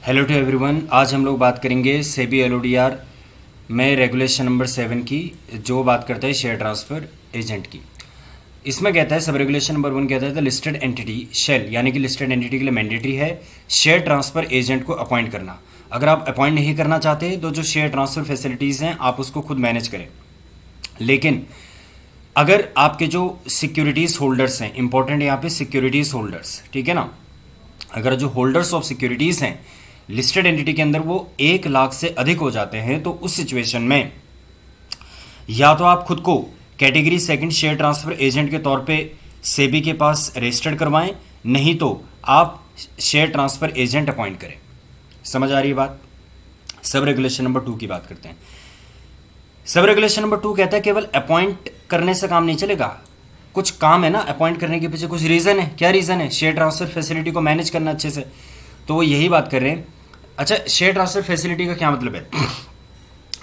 Hello to everyone. आज हम लोग बात करेंगे सेबी एलओडीआर में रेगुलेशन नंबर 7 की, जो बात करता है शेयर ट्रांसफ़र एजेंट की। इसमें कहता है, सब रेगुलेशन नंबर 1 कहता है द लिस्टेड एंटिटी शेल, यानी कि लिस्टेड एंटिटी के लिए मैंडेटरी है शेयर ट्रांसफ़र एजेंट को अपॉइंट करना। अगर आप अपॉइंट नहीं करना चाहते तो जो शेयर ट्रांसफ़र फैसिलिटीज़ हैं आप उसको खुद मैनेज करें। लेकिन अगर आपके जो सिक्योरिटीज़ होल्डर्स हैं, इंपॉर्टेंट यहाँ पे सिक्योरिटीज़ होल्डर्स, ठीक है ना, अगर जो होल्डर्स ऑफ सिक्योरिटीज़ हैं लिस्टेड एंटिटी के अंदर वो 1 लाख से अधिक हो जाते हैं, तो उस सिचुएशन में या तो आप खुद को category second share transfer agent के तौर पे सेबी के पास रजिस्टर्ड करवाएं, नहीं तो आप शेयर ट्रांसफर एजेंट अपॉइंट करें। समझ आ रही है बात। सब रेगुलेशन नंबर 2 की बात करते हैं। सब रेगुलेशन नंबर 2 कहता है केवल अपॉइंट करने से काम नहीं चलेगा, कुछ काम है ना, अपॉइंट करने के पीछे कुछ रीज़न है। क्या रीज़न है? शेयर ट्रांसफर फैसिलिटी को मैनेज करना अच्छे से, तो वो यही बात कर रहे हैं। अच्छा, शेयर ट्रांसफर फैसिलिटी का क्या मतलब है?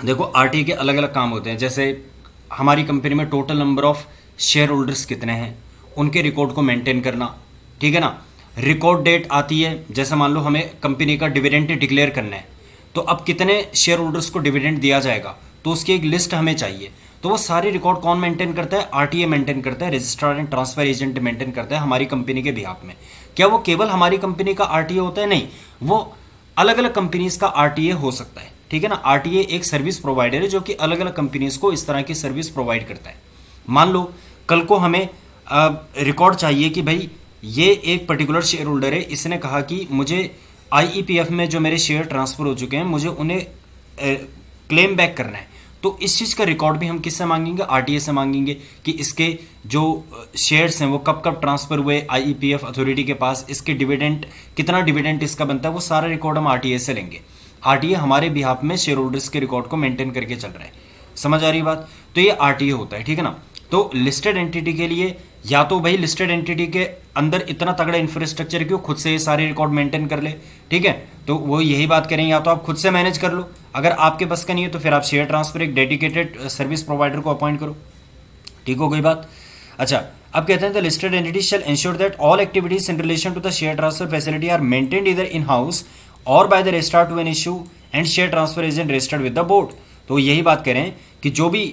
देखो, आरटीए के अलग अलग काम होते हैं। जैसे हमारी कंपनी में total number of share holders कितने हैं, उनके रिकॉर्ड को मेंटेन करना, ठीक है ना। रिकॉर्ड डेट आती है, जैसे मान लो हमें कंपनी का डिविडेंड डिक्लेयर करना है, तो अब कितने शेयर होल्डर्स को डिविडेंड दिया जाएगा, तो उसकी एक लिस्ट हमें चाहिए। तो वो सारे रिकॉर्ड कौन मेंटेन करता है? आरटीए मेंटेन करता है, registrar and transfer agent maintain करता है हमारी कंपनी के बिहाफ में। क्या वो केवल हमारी कंपनी का आरटीए होता है? नहीं, वो अलग अलग कंपनीज का आरटीए हो सकता है, ठीक है ना। आरटीए एक सर्विस प्रोवाइडर है जो कि अलग अलग कंपनीज को इस तरह की सर्विस प्रोवाइड करता है। मान लो कल को हमें रिकॉर्ड चाहिए कि भाई ये एक पर्टिकुलर शेयर होल्डर है, इसने कहा कि मुझे आईईपीएफ में जो मेरे शेयर ट्रांसफर हो चुके हैं मुझे उन्हें क्लेम बैक करना है, तो इस चीज़ का रिकॉर्ड भी हम किससे मांगेंगे? आरटीए से मांगेंगे कि इसके जो शेयर्स हैं वो कब कब ट्रांसफ़र हुए आईईपीएफ अथॉरिटी के पास, इसके डिविडेंड कितना डिविडेंड इसका बनता है, वो सारा रिकॉर्ड हम आरटीए से लेंगे। आरटीए हमारे बिहाफ में शेयर होल्डर्स के रिकॉर्ड को मेंटेन करके चल रहा है। समझ आ रही बात? तो ये आरटीए होता है, ठीक है ना। तो लिस्टेड एंटिटी के लिए या तो भाई लिस्टेड एंटिटी के अंदर इतना तगड़ा इंफ्रास्ट्रक्चर है कि वो खुद से ये सारे रिकॉर्ड मेंटेन कर ले, ठीक है, तो वो यही बात करें, या तो आप खुद से मैनेज कर लो। अगर आपके बस का नहीं है तो फिर आप शेयर ट्रांसफर एक डेडिकेटेड सर्विस प्रोवाइडर को अपॉइंट करो, ठीक हो गई बात। अच्छा, अब कहते हैं the listed entity shall ensure that all activities in relation to the share transfer facility are maintained either in house or by the registrar to an issue and share transfer agent registered with the board. तो यही बात करें कि जो भी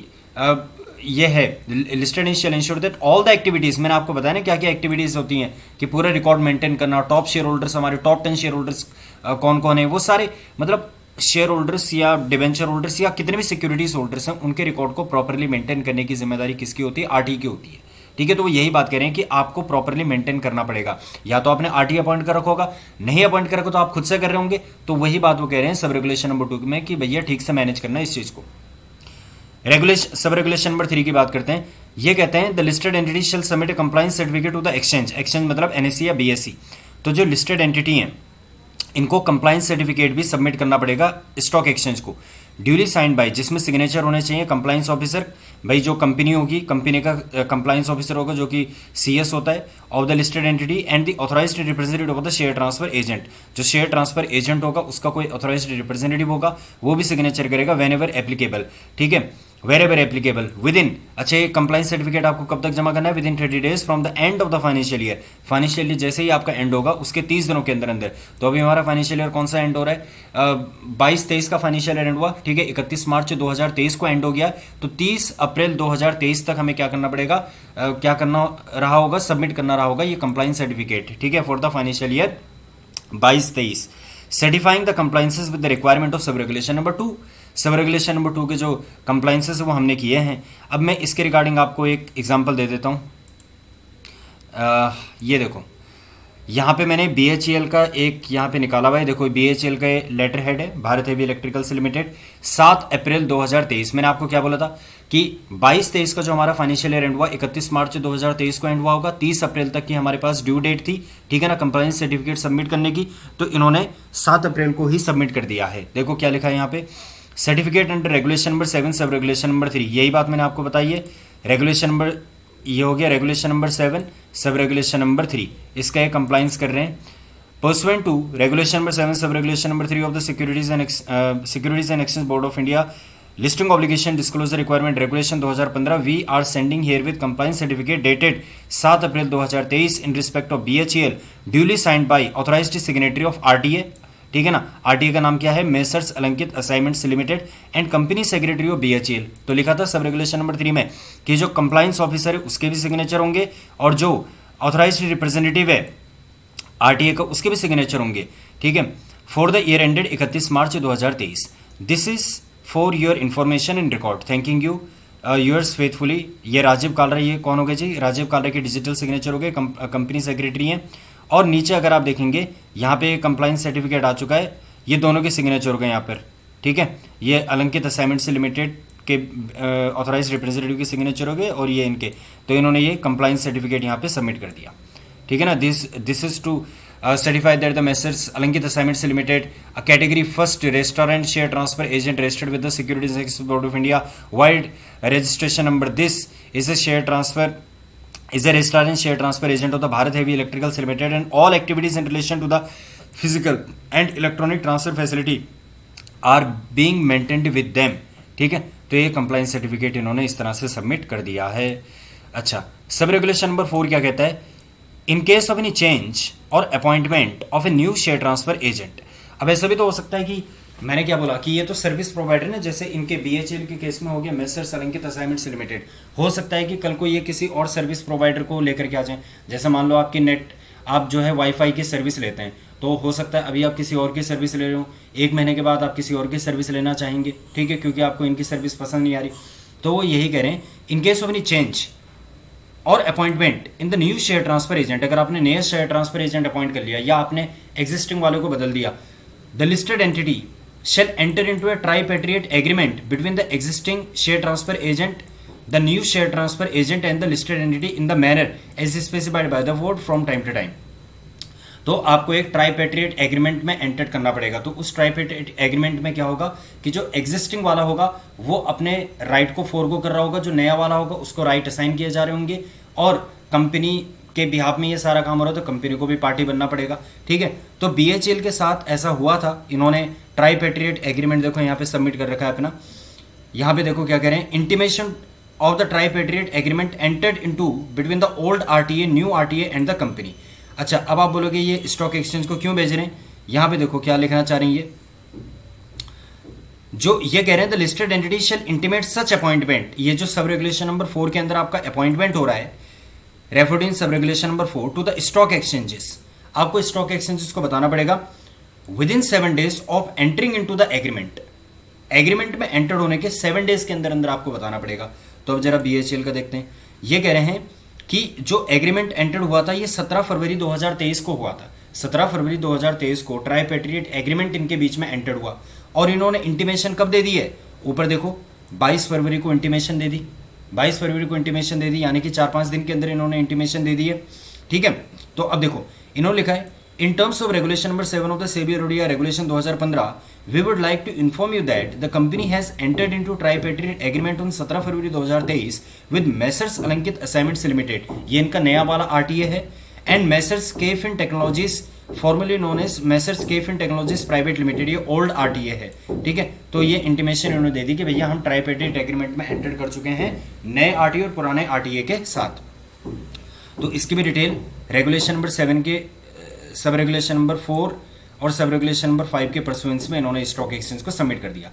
ये है listed shall ensure that all the activities, मैंने आपको बताया ना क्या क्या एक्टिविटीज होती हैं, कि पूरा रिकॉर्ड मेंटेन करना, टॉप शेयर होल्डर्स, हमारे टॉप 10 शेयर होल्डर्स कौन कौन है, वो सारे मतलब शेयर होल्डर्स या डिवेंचर होल्डर्स या कितने भी सिक्योरिटीज होल्डर्स हैं उनके रिकॉर्ड को प्रॉपरली मेंटेन करने की जिम्मेदारी किसकी होती है? आरटीए की होती है, ठीक है। तो वो यही बात कह रहे हैं कि आपको प्रॉपरली मेंटेन करना पड़ेगा। या तो आपने आरटीए अपॉइंट कर रखा होगा, नहीं अपॉइंट कर रखा तो आप खुद से कर रहे होंगे। तो वही बात वो कह रहे हैं सब रेगुलेशन नंबर 2 में कि भैया ठीक से मैनेज करना इस चीज़ को। रेगुलेशन सब रेगुलेशन नंबर 3 की बात करते हैं। ये कहते हैं the listed entity shall submit compliance certificate to the exchange. Exchange मतलब एनएससी या बीएससी। तो जो लिस्टेड एंटिटी हैं इनको कंप्लायंस सर्टिफिकेट भी सबमिट करना पड़ेगा स्टॉक एक्सचेंज को, ड्यूली साइंड बाय, जिसमें सिग्नेचर होने चाहिए कंप्लायंस ऑफिसर, भाई जो कंपनी होगी कंपनी का कंप्लायंस ऑफिसर होगा जो कि सीएस होता है, of the listed entity and the authorised representative of the share transfer agent. जो शेयर ट्रांसफर एजेंट होगा उसका कोई ऑथराइज्ड रिप्रेजेंटेटिव होगा, वो भी सिग्नेचर करेगा वेन एवर एप्लीकेबल, ठीक है, wherever applicable within. अच्छा, ये कंप्लाइंस सर्टिफिकेट आपको कब तक जमा करना है? With in 30 days from the end of the financial year. Financial year जैसे ही आपका एंड होगा उसके 30 दिनों के अंदर अंदर। तो अभी हमारा फाइनेंशियल ईयर कौन सा एंड हो रहा है? 22-23 का फाइनेंशियल ईयर एंड हुआ, ठीक है, 31 मार्च 2023 को एंड हो गया। तो 30 अप्रैल 2023 तक हमें क्या करना पड़ेगा, क्या करना रहा होगा? सबमिट करना रहा होगा ये कंप्लाइंस सर्टिफिकेट, ठीक है, for the financial year 22-23, certifying the compliances with the requirement of सब रेगुलेशन नंबर 2। सब रेगुलेशन नंबर 2 के जो कंप्लाइंसेस है वो हमने किए हैं। अब मैं इसके रिगार्डिंग आपको एक एग्जांपल दे देता हूँ। ये देखो, यहाँ पे मैंने बीएचईएल का एक यहाँ पे निकाला हुआ है। देखो, बीएचईएल का लेटर हेड है, भारत हेवी इलेक्ट्रिकल्स लिमिटेड, 7 अप्रैल 2023। मैंने आपको क्या बोला था कि 22-23 का जो हमारा फाइनेंशियल ईयर एंड हुआ 31 मार्च 2023 को एंड हुआ होगा, 30 अप्रैल तक की हमारे पास ड्यू डेट थी, ठीक है ना, कंप्लायंस सर्टिफिकेट सबमिट करने की। तो इन्होंने 7 अप्रैल को ही सबमिट कर दिया है। देखो क्या लिखा है यहाँ पे, सर्टिफिकेट अंडर रेगुलेशन नंबर 7 सब रेगुलेशन नंबर 3। यही बात मैंने आपको बताई है। रेगुलेशन नंबर ये हो गया रेगुलेशन नंबर 7 सब रेगुलेशन नंबर 3, इसका ये कंप्लाइंस कर रहे हैं। Pursuant to Regulation number 7, Sub-Regulation number 3 of the Securities and Exchange Board of India, Listing Obligation Disclosure Requirement Regulation 2015, we are sending herewith compliance certificate dated 7 April 2023 in respect of BHEL, duly signed by authorized signatory of RTA, ठीक है ना। RTA का नाम क्या है, messrs Alankit assignments limited and company secretary of BHEL. तो लिखा था सब रेगुलेशन नंबर 3 में कि जो कंप्लायंस ऑफिसर है उसके भी सिग्नेचर होंगे और जो ऑथराइज्ड रिप्रेजेंटेटिव है आरटीए का उसके भी सिग्नेचर होंगे, ठीक है। For the year ended 31 March 2023। This is for your information in record, thanking you yours faithfully. ये राजीव कालरा, ये कौन हो गए जी, राजीव कालरा के डिजिटल सिग्नेचर हो गए, कंपनी सेक्रेटरी हैं। और नीचे अगर आप देखेंगे यहाँ पे कंप्लायंस सर्टिफिकेट आ चुका है, ये दोनों के सिग्नेचर हो गए यहाँ पर, ठीक है। ये अलंकित असाइनमेंट से लिमिटेड के ऑथराइज रिप्रेजेंटेटिव के सिग्नेचर हो गए और ये इनके, तो इन्होंने ये कंप्लायंस सर्टिफिकेट यहाँ पे सबमिट कर दिया, ठीक है ना। This is to certify that the Messrs Alankit Assignments Limited, a category first restaurant share transfer agent registered with the Securities and Exchange Board of India, wide registration number. This is a share transfer, is a restaurant share transfer agent of the Bharat Heavy Electricals Limited, and all activities in relation to the physical and electronic transfer facility are being maintained with them, ठीक है। तो ये compliance certificate इन्होंने इस तरह से submit कर दिया है। अच्छा, सब रेगुलेशन नंबर 4 क्या कहता है, in case of any change or appointment of a new share transfer agent. अब ऐसा भी तो हो सकता है कि मैंने क्या बोला कि ये तो सर्विस प्रोवाइडर ना, जैसे इनके बीएचईएल के केस में हो गया मेसर्स अलंकित असाइनमेंट्स लिमिटेड, हो सकता है कि कल को ये किसी और सर्विस प्रोवाइडर को लेकर के आ जाएं। जैसे मान लो आपकी नेट, आप जो है वाईफाई की सर्विस लेते हैं, तो हो सकता है अभी आप किसी और की सर्विस ले रहे हो, 1 महीने के बाद आप किसी और की सर्विस लेना चाहेंगे, ठीक है, क्योंकि आपको इनकी सर्विस पसंद नहीं आ रही। तो वो यही कह रहे हैं, in case of any change or appointment in the new share transfer agent, अगर आपने नया शेयर ट्रांसफर एजेंट अपॉइंट कर लिया या आपने एग्जिस्टिंग वाले को बदल दिया, the listed entity shall enter into a tripartite agreement between the existing share transfer agent, the new share transfer agent and the listed entity in the manner as specified by the board from time to time। तो आपको एक ट्राइपेट्रिएट agreement में enter करना पड़ेगा। तो उस ट्राइपेट्रिएट agreement में क्या होगा कि जो एग्जिस्टिंग वाला होगा वो अपने राइट को फोरगो कर रहा होगा, जो नया वाला होगा उसको राइट असाइन किए जा रहे होंगे, और कंपनी के बिहाफ में ये सारा काम हो रहा है, तो कंपनी को भी पार्टी बनना पड़ेगा, ठीक है। तो बीएचईएल के साथ ऐसा हुआ था, इन्होंने ट्राइपेट्रिएट एग्रीमेंट देखो यहाँ पे सबमिट कर रखा है अपना, यहाँ पे देखो क्या कह रहे हैं, intimation of the tripartite agreement entered into between the old RTA, new RTA and the company. अच्छा, अब आप बोलोगे ये स्टॉक एक्सचेंज को क्यों भेज रहे हैं, यहाँ पे देखो क्या लिखना चाह रहे हैं, ये जो ये कह रहे हैं the listed entity shall intimate such appointment, ये जो सब रेगुलेशन नंबर 4 के अंदर आपका अपॉइंटमेंट हो रहा है, referred in sub regulation number 4 to the stock exchanges, आपको स्टॉक एक्सचेंजेस को बताना पड़ेगा within 7 days of entering into the agreement, agreement में एंटर होने के 7 days के अंदर अंदर आपको बताना पड़ेगा। तो अब जरा बीएचईएल का देखते हैं, ये कह रहे हैं कि जो एग्रीमेंट एंटर हुआ था ये 17 फरवरी 2023 को हुआ था, 17 फरवरी 2023 को ट्राइपेट्रिएट एग्रीमेंट इनके बीच में एंटर हुआ, और इन्होंने इंटीमेशन कब दे दी है, ऊपर देखो 22 फरवरी को इंटीमेशन दे दी, 22 फरवरी को इंटीमेशन दे दी, यानी कि 4-5 दिन के अंदर इन्होंने इंटीमेशन दे दी है, ठीक है। तो अब देखो इन्होंने लिखा है, in terms of regulation number 7 of the SEBI LODR regulation 2015, we would like to inform you that the company has entered into tripartite agreement on 17 February 2023 with messrs Alankit assignments limited, ये इनका नया वाला आरटीए है, and messrs KFin technologies formerly known as messrs KFin technologies private limited, ये old RTA है, ठीक है। तो ये इंटीमेशन इन्होंने दे दी कि भैया हम ट्राइपेट्रिएट एग्रीमेंट में एंटर कर चुके हैं नए आरटीए और पुराने आरटीए के साथ। तो इसकी भी डिटेल रेगुलेशन नंबर 7 के सब रेगुलेशन नंबर 4 और सब रेगुलेशन नंबर 5 के परसुएंस में इन्होंने स्टॉक एक्सचेंज को सबमिट कर दिया।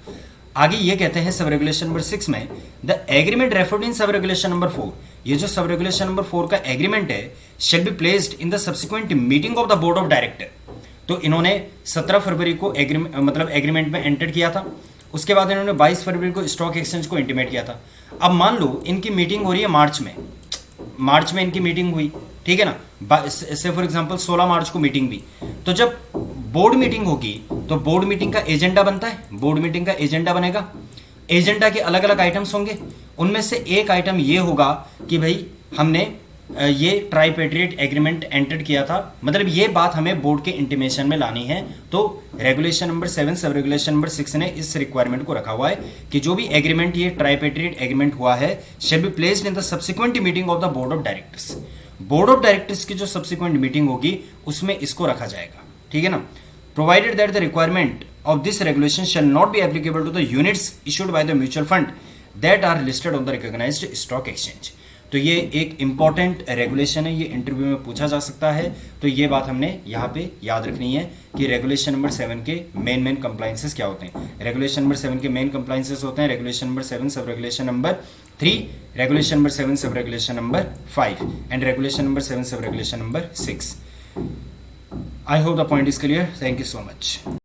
आगे ये कहते हैं सब रेगुलेशन नंबर 6 में, the agreement referred in sub regulation number 4, ये जो सब रेगुलेशन नंबर 4 का एग्रीमेंट है, shall be placed in the subsequent meeting of the board of director. तो इन्होंने 17 फरवरी को एग्रीमेंट में एंटर किया था, उसके बाद इन्होंने 22 फरवरी को स्टॉक एक्सचेंज को इंटीमेट किया था। अब मान लो इनकी मीटिंग हो रही है मार्च में इनकी मीटिंग हुई, ठीक है ना, से फॉर एग्जांपल 16 मार्च को मीटिंग हुई, तो जब बोर्ड मीटिंग होगी तो बोर्ड मीटिंग का एजेंडा बनता है, बोर्ड मीटिंग का एजेंडा बनेगा, एजेंडा के अलग अलग आइटम्स होंगे, उनमें से एक आइटम ये होगा कि भाई हमने ये ट्राइपेट्रिएट एग्रीमेंट एंटर किया था, मतलब ये बात हमें बोर्ड के इंटीमेशन में लानी है। तो रेगुलेशन नंबर 7 सब रेगुलेशन नंबर 6 ने इस रिक्वायरमेंट को रखा हुआ है कि जो भी एग्रीमेंट ये ट्राइपेट्रिएट एग्रीमेंट हुआ है shall be placed in the subsequent meeting of the board of directors, board of directors की जो सब्सिक्वेंट मीटिंग होगी उसमें इसको रखा जाएगा, ठीक है ना। Provided that the requirement of this regulation shall not be applicable to the units issued by the mutual fund that are listed on the recognised stock exchange. तो ये एक इम्पॉर्टेंट रेगुलेशन है, ये इंटरव्यू में पूछा जा सकता है। तो ये बात हमने यहाँ पे याद रखनी है कि रेगुलेशन नंबर 7 के मेन कंप्लाइंसेस क्या होते हैं। रेगुलेशन नंबर 7 के मेन कंप्लाइंसेस होते हैं रेगुलेशन नंबर 7 सब रेगुलेशन नंबर 3, रेगुलेशन नंबर 7 सब regulation number 5 and regulation number 7 सब regulation number 6। I hope the point is clear. Thank you so much.